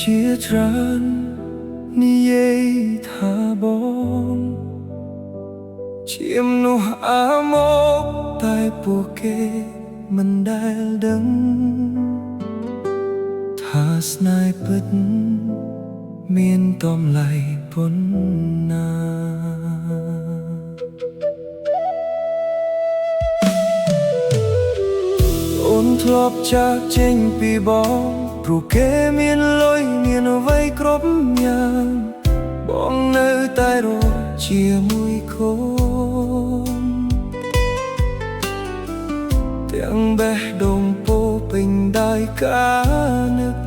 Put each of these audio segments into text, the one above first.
ជាច្រើននិយាយថាបងជាមនុស្សអាម៉ូកតែពួកគេមិនដែលដឹងថាស្នេហ៍ពិតមានតម្លៃប៉ុណ្ណាអូនធ្លាប់ចាកចេញពីបងព្រោះគេមានលុយមានអ្វីគ្រប់យ៉ាងបងនៅតែរកជាមួយខូនទាំងបេះដូងពោពេញដោយការនឹក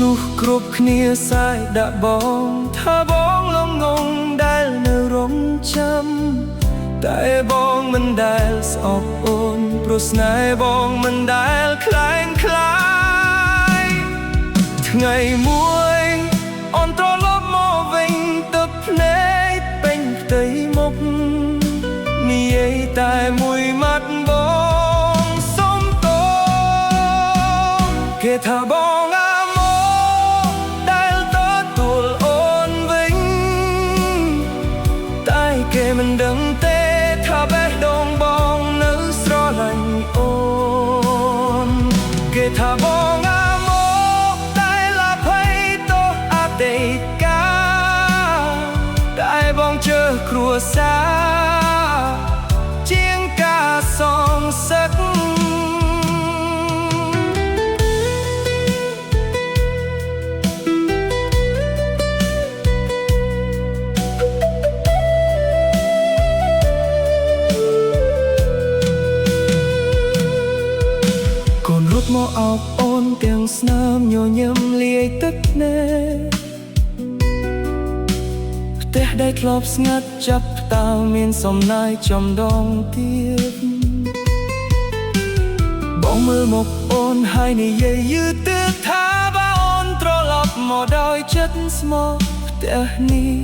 នោះគ្រប់គ្នាសាយដាក់បងថាបងលងងដែលនៅរងចាំតែបងមិនដែលស្អប់អូនព្រោះស្នេហ៍បងមិនដែលคล้ายคล้ายថ្ងៃមួយអូនត្រឡប់មកវិញទឹកភ្នែកពេញផ្ទៃមុខនិយាយតែមួយម៉ាត់បងសុំទោសគេថាបងអាម៉ូដែលទទួលអូនវិញតែគេមិនដឹងទេថាបេះដូងបងនៅស្រឡាញ់អូនគេថាបងអាម៉ូដែលអភ័យទោសអតីតកាលតែបងជើគ្រួសារជាងការសងសឹកមកអោបអូនទាំងស្នាមញញឹមលាយទឹកភ្នែកផ្ទះដែលធ្លាប់ស្ងាត់ចាប់តើមានសំណាយចំដងទៀតបងមើលមកអូនហើយនិយាយយឺតទៀតថាបើអូនត្រឡប់មកដោយចិត្តស្មោះផ្ទះនេះ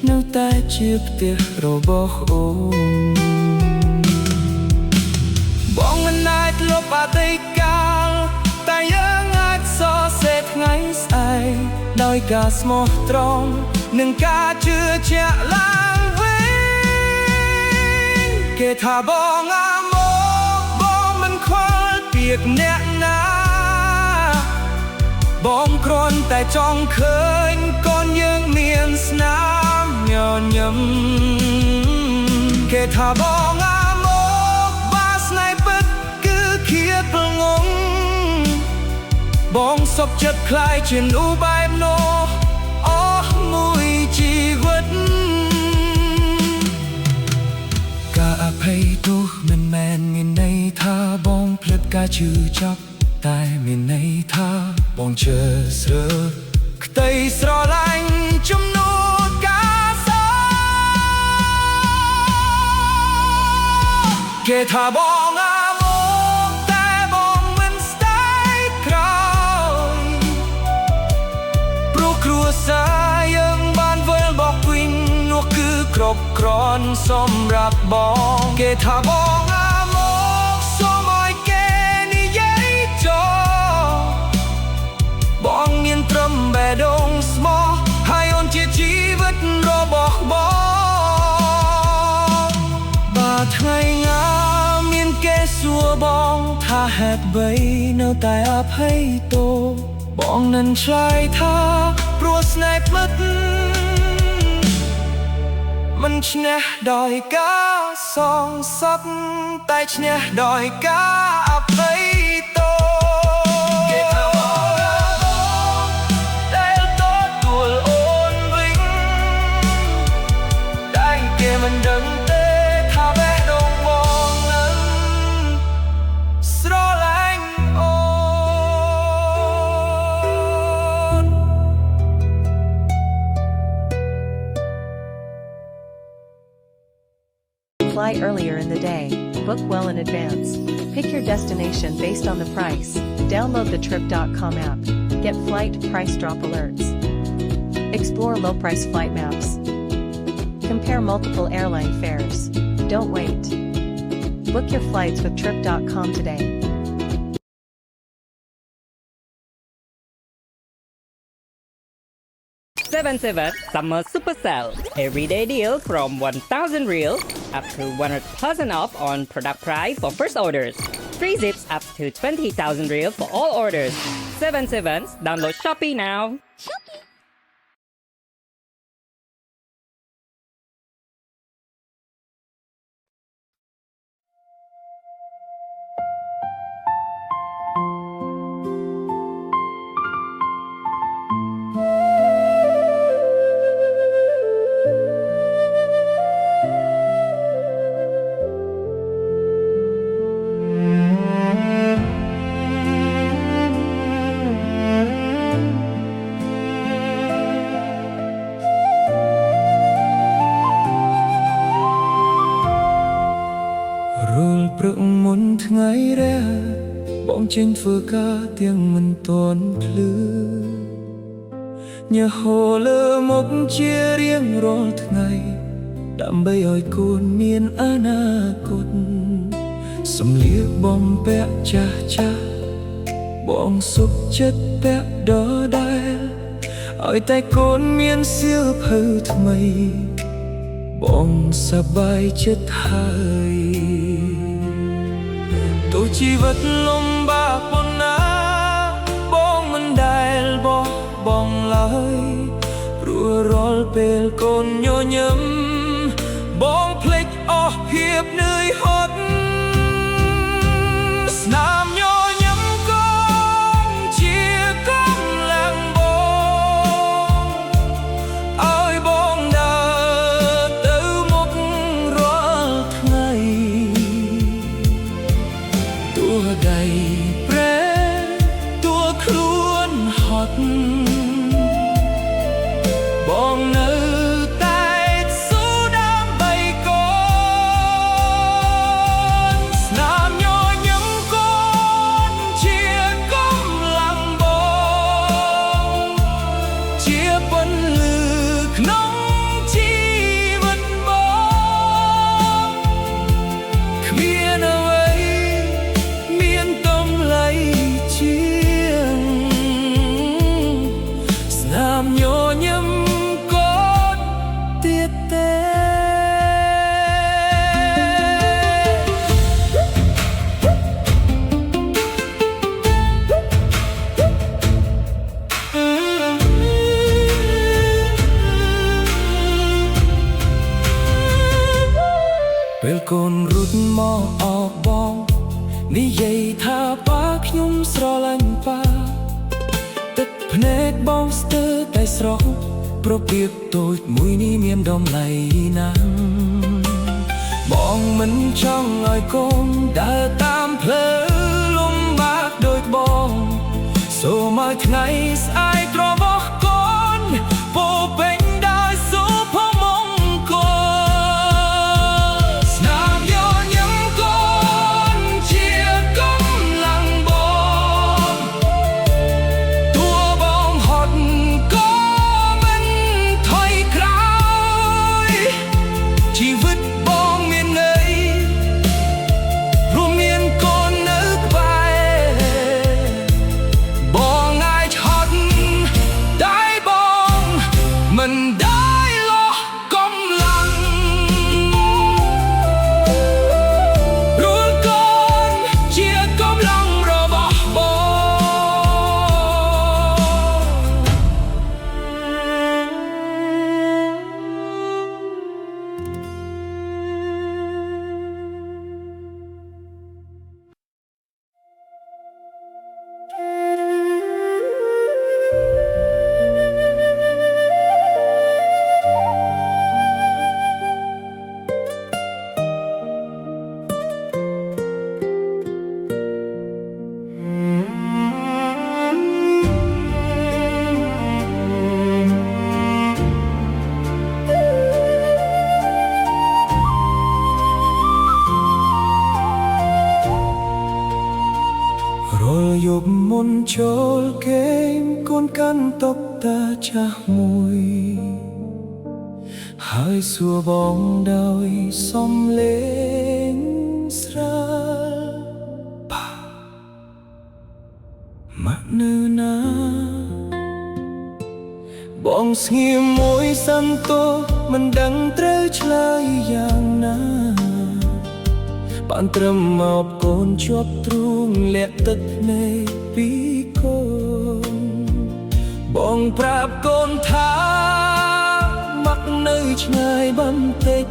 នៅតែជាផ្ទះរបស់អូនបងមិនអាចលុបអតីតកាលតែយើងអាចសរសេរថ្ងៃស្អែកដោយការស្មោះត្រង់និងការជឿជាក់ឡើងវិញគេថាបងអាម៉ូបងមិនខ្វល់ពាក្យអ្នកណាបងគ្រាន់តែចង់ឃើញកូនយើងមានស្នាមញញឹមគេថាបងអាបងសុខចិត្តคล้ายជានូបែបនោះអស់មួយជីវិតការអភ័យទោសមិនមែនមានន័យថាបងភ្លេចការជឿចាប់តែមានន័យថាបងជឿស្រើក្តីស្រឡាញ់ជំនួសការសោកគេថាបងយើងបានវិលមកវិញនោះគឺគ្រប់គ្រាន់សម្រាប់បងគេថាបងអាម៉ូសូមឲ្យគេនិយាយចោលបងមានត្រឹមបេះដូងស្មោះហើយអូនជាជីវិតរបស់បងបើថ្ងៃណាមានគេសួរបងថាហេតុអ្វីនៅតែអភ័យទោសបងនឹងឆ្លើយថាព្រោះស្នេហ៍ពិតមិនឈ្នះដោយការសងសឹកតែឈ្នះដោយការអភ័យទោសគេថាបងដែលទទួលអូនវិញតែគេមិនដឹងទេថាបេះដូងបងនឹងស្រឡាញ់អូនFly earlier in the day, book well in advance. Pick your destination based on the price. Download the Trip.com app. Get flight price drop alerts. Explore low-price flight maps. Compare multiple airline fares. Don't wait. Book your flights with Trip.com today. 77 Summer Super Sale. Everyday deal from 1,000 real up to 100% off on product price for first orders. Free zips up to 20,000 real for all orders. 77 download Shopee now. Rồiព្រឹកមុនថ្ងៃរះបងចេញធ្វើការទាំងមិនទាន់ភ្លឺញើសហូរលើមុខជារៀងរាល់ថ្ងៃដើម្បីឲ្យកូនមានអនាគតសំលៀកបំពាក់ចាស់ចាស់បងសុខចិត្តពាក់ដដែលឲ្យតែកូនមានសៀវភៅថ្មីបងសប្បាយចិត្តហើយទោះជីវិតលំបាកប៉ុណ្ណាបងមិនដែលបោះបង់ឡើយព្រោះរាល់ពេលកូនញញឹមបងភ្លេចអស់ភាពនឿយហត់ស្នាមញញឹមកូនជាកម្លាំងបងឲ្យបងដើរទៅមុខរាល់ថ្ងៃទោះដៃប្រែទោះខ្លួនហត់បងនៅតែស៊ូដើម្បីកូនស្នាមញញឹមកូនជាកម្លាំងបងជាពន្លឺក្នុងជីវិតបងគ្មានអ្វីមានតម្លៃជាងស្នាមញញឹមកូនទៀតទេ ពេលកូនរត់មកអបបងនិយាយថាប៉ាខ្ញុំស្រឡាញ់ប៉ាទឹកភ្នែកបងស្ទើរតែស្រស់ប្រពៀបតូចមួយនេះមានតម្លៃណាស់បងមិនចង់ឲ្យកូនដើរតាមផ្លូវលំបាកដូចបងសូមឲ្យថ្ងៃស្អែករបស់កូនពោពេញដោយសុភមង្គលស្នាមញញឹមកូនជាកម្លាំងបងទោះបងហត់ក៏មិនថយក្រោយជីវិតបងមានន័យព្រោះមានកូននៅក្បែរបងអាចហត់តែបងមិនដែលលះកម្លាំងព្រោះកូនជាកម្លាំងរបស់បងរាល់យប់មុនចូលគេងកូនកាន់តុកតាចាស់មួយហើយសួរបងដោយសំឡេងស្រាលប៉ាម៉ាក់នៅណា បងស្ងៀមមួយសន្ទោមិនដឹងត្រូវឆ្លើយយ៉ាងណាបានត្រឹមមកកូនជាប់ទ្រូងលាក់ទឹកភ្នែកពីកូនបងប្រាប់កូនថាមកនៅឆ្ងាយបន្តិច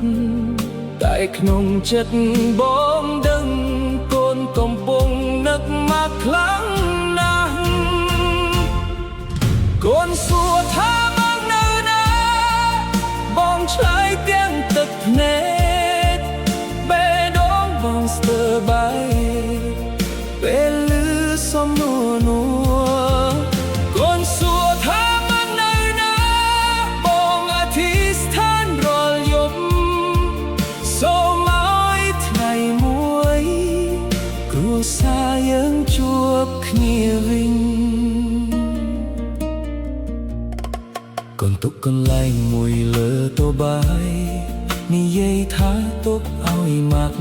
តែក្នុងចិត្តបងដឹងកូនកំពុងនឹកមកខ្លាំងណាស់កូនសួរថាមកនៅណាបងឆ្លើយទាំងទឹកភ្នែកបេះដូងបងស្ទើរបែកពេលឮសំណួរនោះកូនសួរថាមកនៅណាបងអធិស្ឋានរាល់យប់សូមឲ្យថ្ងៃមួយគ្រួសារយើងជួបគ្នាវិញកូនទុកកន្លែងមួយលើតូបាយនិយាយថាទុកឲ្យម៉ាក់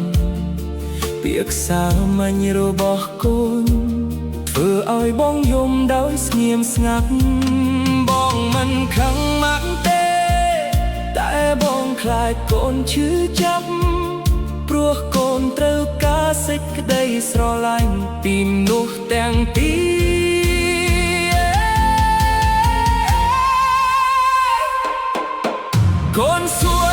ពាក្យសាមញ្ញរបស់កូនធ្វើឲ្យបងយំដោយស្ងៀមស្ងាត់បងមិនខឹងម៉ាក់ទេតែបងខ្លាចកូនឈឺចាប់ព្រោះកូនត្រូវការសេចក្តីស្រឡាញ់ពីមនុស្សទាំងពីរកូនសួរ